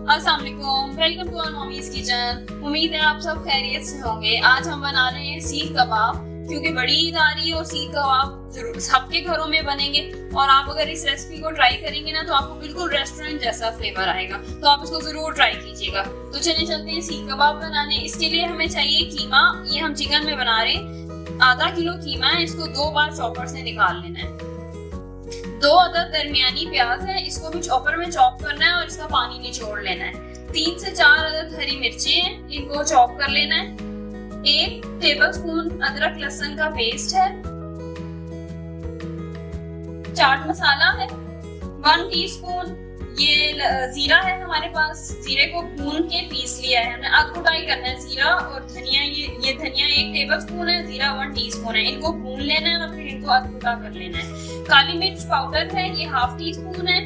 अस्सलाम वालेकुम, welcome to our mommy's kitchen. उम्मीद है आप सब खैरियत से होंगे। आज हम बना रहे हैं सीख कबाब, क्योंकि बड़ी ईद आ रही है और सीख कबाब जरूर सबके घरों में बनेंगे। और आप अगर इस रेसिपी को ट्राई करेंगे ना तो आपको बिल्कुल रेस्टोरेंट जैसा फ्लेवर आएगा, तो आप इसको जरूर ट्राई कीजिएगा। तो चलिए चलते हैं सीख कबाब बनाने। इसके लिए हमें चाहिए कीमा। ये हम चिकन में बना रहे हैं। आधा किलो कीमा है, इसको 2 बार चॉपर से निकाल लेना है। 2 अदद दरमियानी प्याज है, इसको भी चॉपर में चॉप करना है और इसका पानी निचोड़ लेना है। 3 से 4 अदद हरी मिर्ची हैं, इनको चॉप कर लेना है। 1 टेबलस्पून अदरक लहसुन का पेस्ट है। चाट मसाला है। 1 टीस्पून ये जीरा है हमारे पास। जीरे को भून के पीस लिया है हमने। आग कुटाई करना है जीरा और धनिया। ये धनिया 1 टेबलस्पून है, जीरा 1 टीस्पून है। इनको भून लेना है और फिर इनको आग कुटा कर लेना है। काली मिर्च पाउडर है, ये 1/2 टीस्पून है।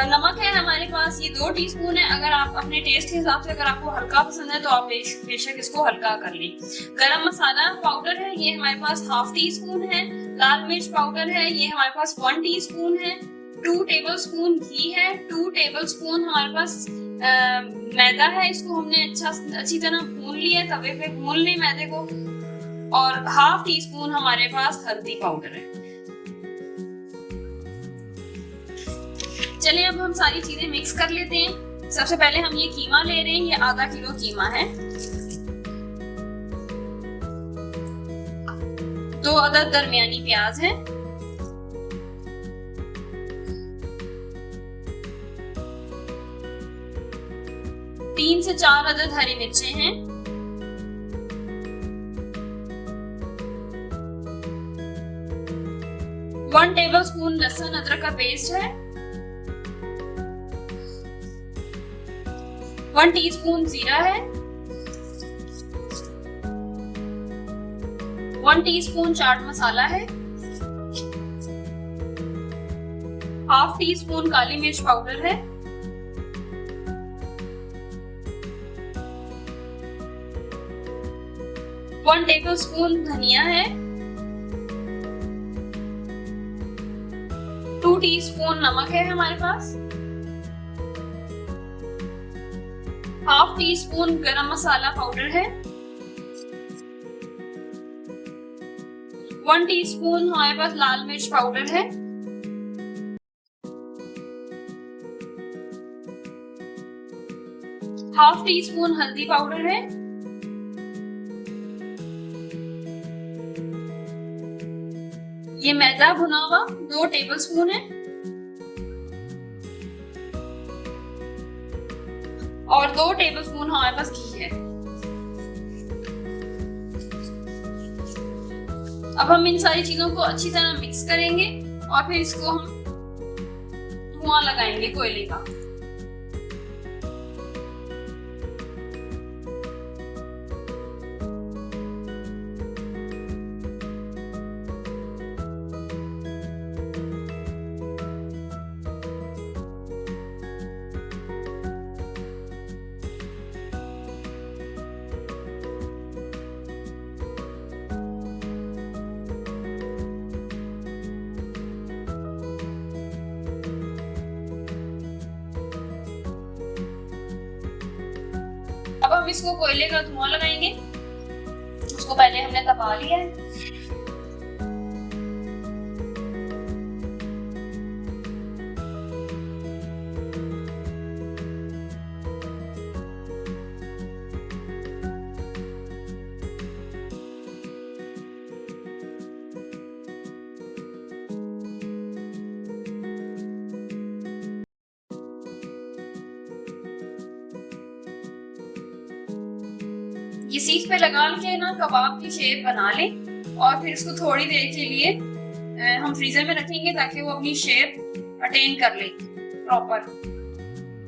नमक है हमारे पास, ये 2 टीस्पून है। अगर आप अपने टेस्ट के हिसाब से अगर आपको हल्का पसंद है तो आप बेशक इसको हल्का कर लें। गरम मसाला पाउडर है, ये हमारे पास 1/2 टीस्पून है। लाल मिर्च पाउडर है, ये हमारे पास 1 टीस्पून है। 2 टेबलस्पून घी है। 2 टेबलस्पून हमारे पास मैदा है, इसको हमने अच्छी तरह भून लिया है, तवे पे भून लें मैदे को। और 1/2 टीस्पून हमारे पास हल्दी पाउडर है। चलिए अब हम सारी चीजें मिक्स कर लेते हैं। सबसे पहले हम ये कीमा ले रहे हैं, ये आधा किलो कीमा है। 2 अदद दरमियानी प्याज है। तीन से 4 अदद हरी मिर्चें हैं। 1 टेबलस्पून लहसुन अदरक का पेस्ट है। 1 टीस्पून जीरा है। 1 टीस्पून चाट मसाला है। 1/2 टीस्पून काली मिर्च पाउडर है। 1 टेबलस्पून धनिया है। 2 टीस्पून नमक है हमारे पास। 1/2 टीस्पून गरम मसाला पाउडर है। 1 टीस्पून हमारे पास लाल मिर्च पाउडर है। हाफ टीस्पून हल्दी पाउडर है। ये मैदा भुना हुआ 2 टेबलस्पून है। और 2 टेबलस्पून हमारे पास घी है। अब हम इन सारी चीजों को अच्छी तरह मिक्स करेंगे और फिर इसको हम धुआं लगाएंगे कोयले का। अब हम इसको कोयले का धुआं लगाएंगे। उसको पहले हमने तपा लिया है। ये सीख पे लगा के ना कबाब की शेप बना लें और फिर इसको थोड़ी देर के लिए हम फ्रीजर में रखेंगे ताकि वो अपनी शेप अटेन कर ले प्रॉपर।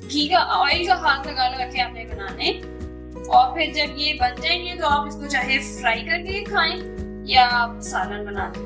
घी का ऑयल का हाथ लगा लगा के आपने बनाने। और फिर जब ये बन जाएंगे तो आप इसको चाहे फ्राई करके खाएं या सालन बना दें।